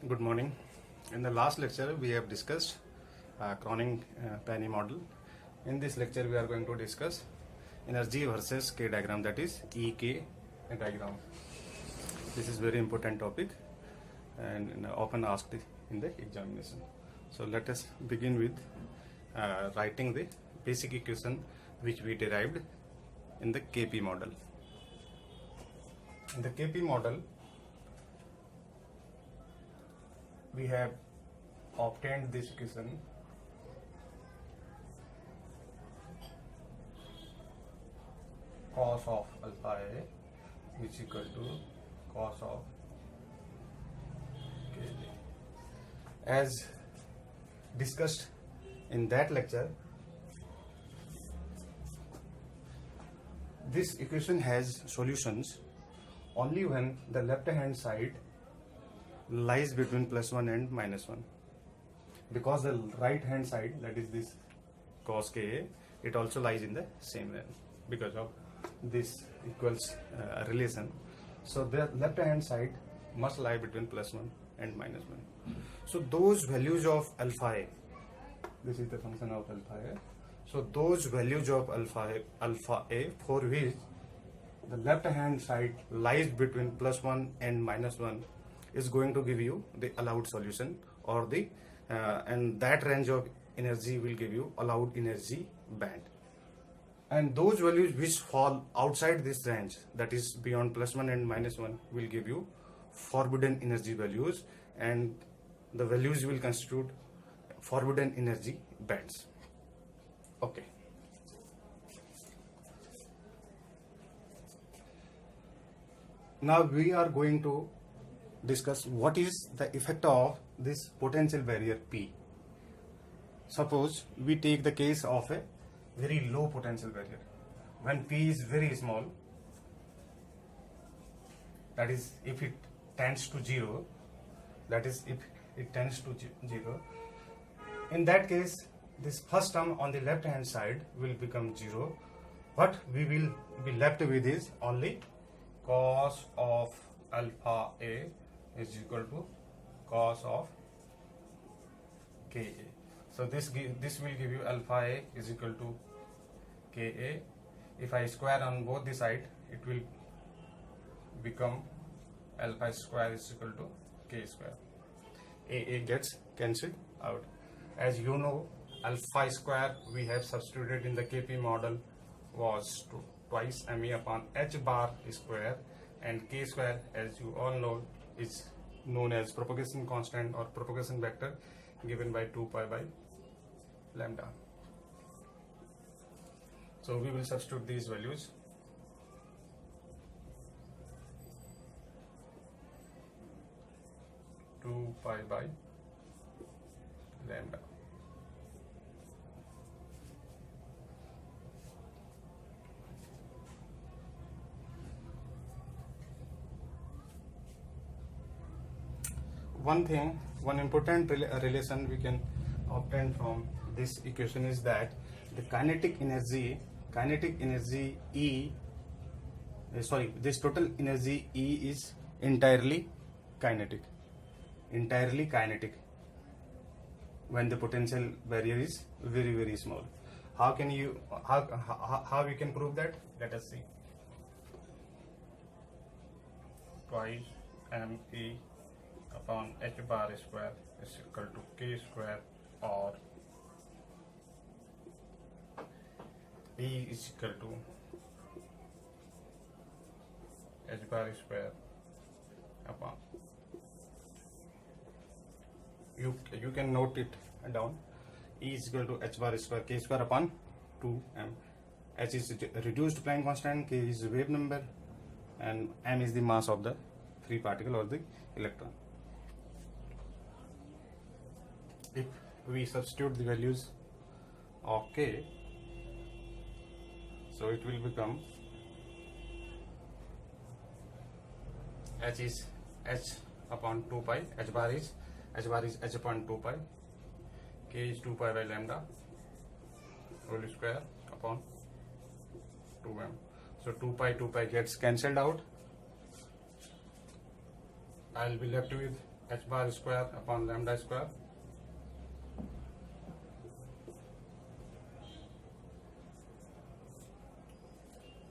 Good morning. In the last lecture, we have discussed Kronig-Penney model. In this lecture, we are going to discuss energy versus K diagram, that is EK diagram. This is very important topic and often asked in the examination. So let us begin with writing the basic equation which we derived in the KP model. In the KP model, we have obtained this equation cos of alpha A is equal to cos of K. As discussed in that lecture, this equation has solutions only when the left hand side lies between +1 and -1, because the right hand side, that is this cos Ka, it also lies in the same range because of this equals relation. So the left hand side must lie between +1 and -1. So those values of alpha A, this is the function of alpha A. So those values of alpha A for which the left hand side lies between +1 and -1 is going to give you the allowed solution, or the and that range of energy will give you allowed energy band. And those values which fall outside this range, that is beyond +1 and -1, will give you forbidden energy values, and the values will constitute forbidden energy bands. Okay. Now we are going to discuss what is the effect of this potential barrier P. Suppose we take the case of a very low potential barrier. When P is very small, that is if it tends to 0, that is if it tends to 0, in that case this first term on the left hand side will become 0. What we will be left with is only cos of alpha A is equal to cos of Ka. So this will give you alpha A is equal to Ka. If I square on both the side, it will become alpha square is equal to K square. A gets cancelled out. As you know, alpha square we have substituted in the KP model was twice ME upon H bar square, and K square, as you all know, is known as propagation constant or propagation vector given by 2 pi by lambda. So we will substitute these values. Two pi by lambda. One important relation we can obtain from this equation is that the kinetic energy this total energy E is entirely kinetic when the potential barrier is very small. How we can prove that? Let us see. Twice ME upon H bar square is equal to K square, or E is equal to H bar square upon, you can note it down, E is equal to H bar square K square upon 2m. H is reduced Planck constant, K is wave number, and m is the mass of the free particle or the electron. If we substitute the values of K, so it will become H is H upon 2 pi, H bar is H upon 2 pi, K is 2 pi by lambda whole square upon 2m. So 2 pi gets cancelled out. I'll be left with h bar square upon lambda square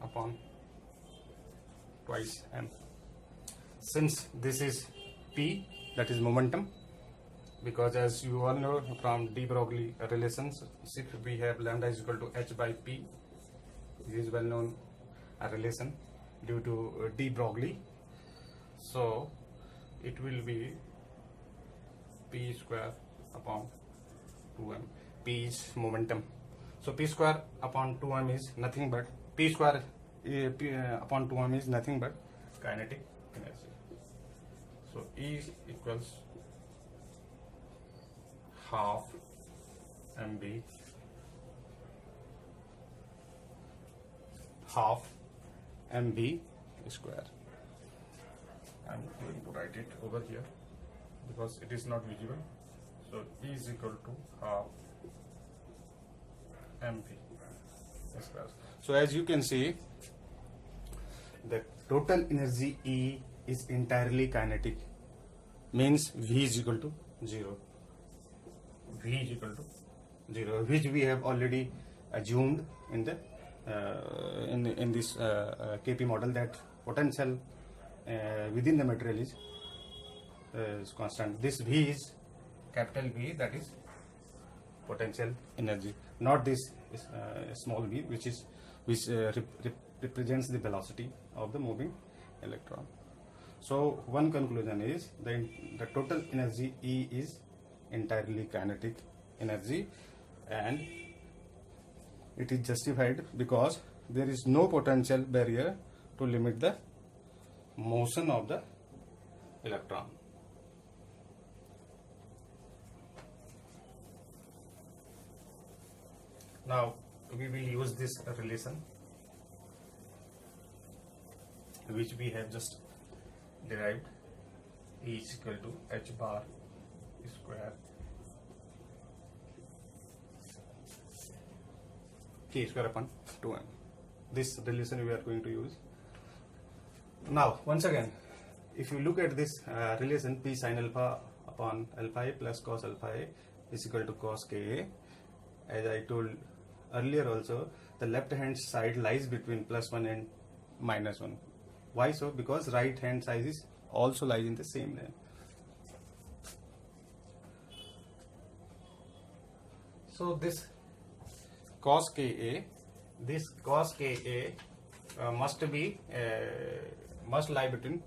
upon twice m. Since this is p, that is momentum, because as you all know from de Broglie relations, if we have lambda is equal to h by p, this is well known a relation due to de Broglie, so it will be p square upon 2m. P is momentum, so p square upon 2m is nothing but p square upon 2m is nothing but kinetic energy. So E equals half mv square. I'm going to write it over here because it is not visible. So E is equal to half mv square. So as you can see, the total energy E is entirely kinetic, means V is equal to 0. V is equal to 0, which we have already assumed in the in this KP model, that potential within the material is constant. This V is capital V, that is potential energy, not this small v, which represents the velocity of the moving electron. So one conclusion is that the total energy E is entirely kinetic energy, and it is justified because there is no potential barrier to limit the motion of the electron. Now we will use this relation which we have just derived. E is equal to h bar square k square upon 2m. This relation we are going to use. Now once again, if you look at this relation, P sin alpha upon alpha a plus cos alpha a is equal to cos ka. As I told earlier also, the left hand side lies between +1 and -1. Why so? Because right hand side is also lies in the same line. So this cos ka, must lie between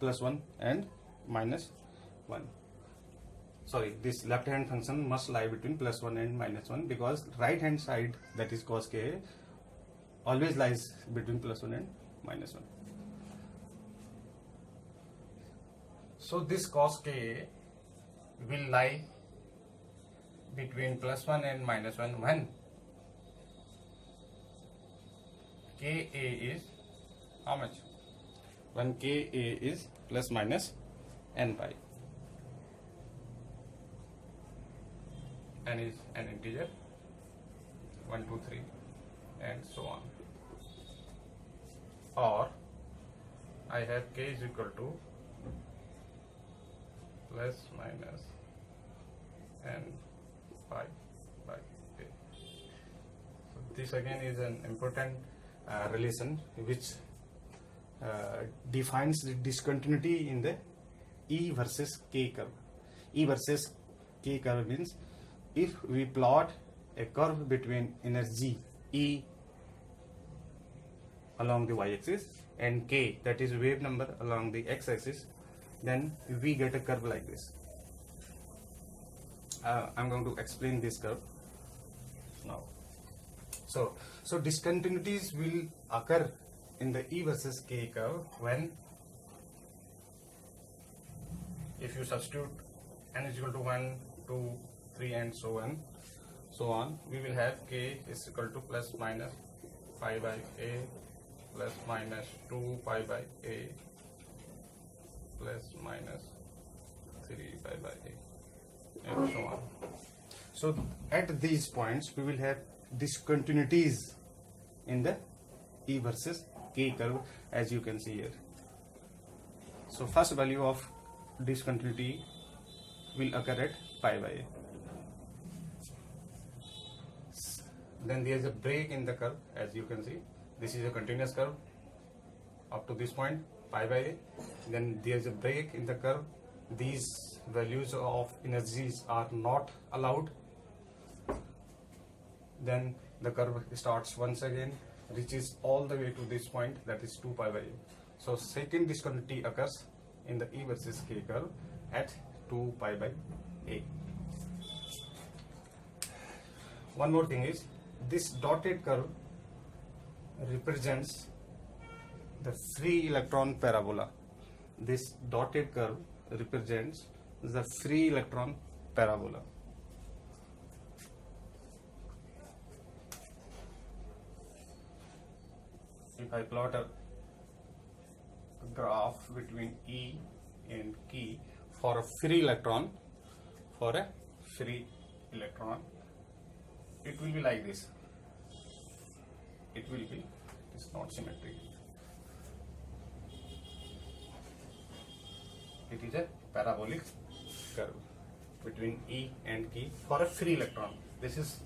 +1 and -1. Sorry, this left hand function must lie between +1 and -1, because right hand side, that is cos ka, always lies between +1 and -1. So this cos ka will lie between +1 and -1 when ka is how much? When ka is plus minus n pi. N is an integer, 1, 2, 3 and so on. Or I have k is equal to plus minus n pi by k. So this again is an important relation which defines the discontinuity in the E versus K curve. E versus K curve means if we plot a curve between energy E along the y-axis and K, that is wave number, along the x-axis, then we get a curve like this. I'm going to explain this curve now. So discontinuities will occur in the E versus K curve when, if you substitute n is equal to 1, 2, 3 and so on, we will have k is equal to plus minus pi by a plus minus 2 pi by a plus minus 3 pi by a and so on. So at these points we will have discontinuities in the E versus K curve, as you can see here. So first value of discontinuity will occur at pi by a. Then there is a break in the curve, as you can see. This is a continuous curve up to this point, pi by a. Then there is a break in the curve. These values of energies are not allowed. Then the curve starts once again, reaches all the way to this point, that is 2 pi by a. So second discontinuity occurs in the E versus K curve at 2 pi by a. One more thing is, this dotted curve represents the free electron parabola. This dotted curve represents the free electron parabola. If I plot a graph between E and K for a free electron, it will be like this. It's not symmetric. It is a parabolic curve between E and K for a free electron. This is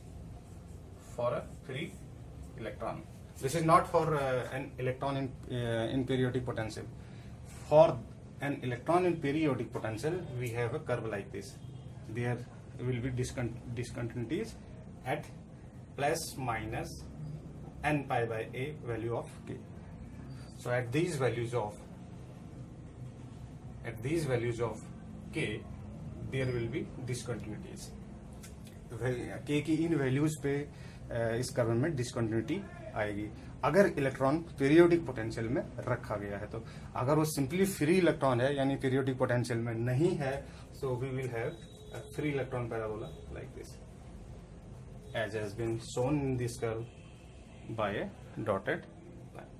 for a free electron. This is not for an electron in periodic potential. For an electron in periodic potential, we have a curve like this. There will be discontinuities at plus minus n pi by a value of K. So at these values of K, there will be discontinuities. K की इन values पे इस curve में discontinuity आएगी अगर electron periodic potential में रखा गया है। तो अगर वो सिंपली फ्री इलेक्ट्रॉन है यानी पीरियोडिक पोटेंशियल में नहीं है, so we will have a free electron parabola like this, as has been shown in this curve by a dotted line.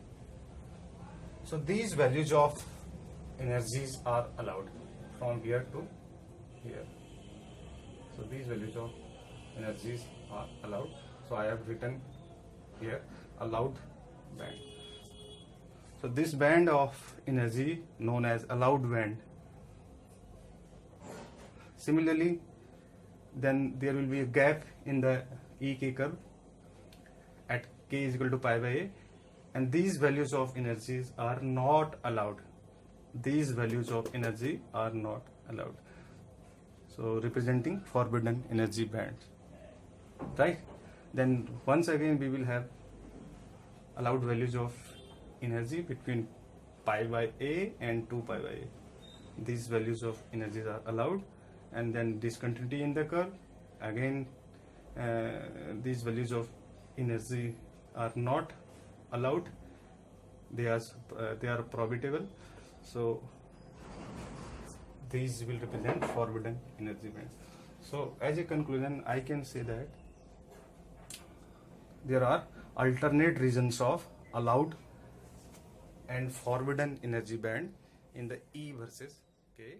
So these values of energies are allowed from here to here. So these values of energies are allowed. So I have written here allowed band. So this band of energy known as allowed band. Similarly, then there will be a gap in the EK curve at K is equal to pi by a, and these values of energies are not allowed. These values of energy are not allowed. So representing forbidden energy bands, right? Then once again we will have allowed values of energy between pi by a and 2 pi by a. These values of energies are allowed, and then discontinuity in the curve. Again, these values of energy are not allowed. They are prohibitable. So these will represent forbidden energy bands. So as a conclusion, I can say that there are alternate regions of allowed and forbidden energy band in the E versus K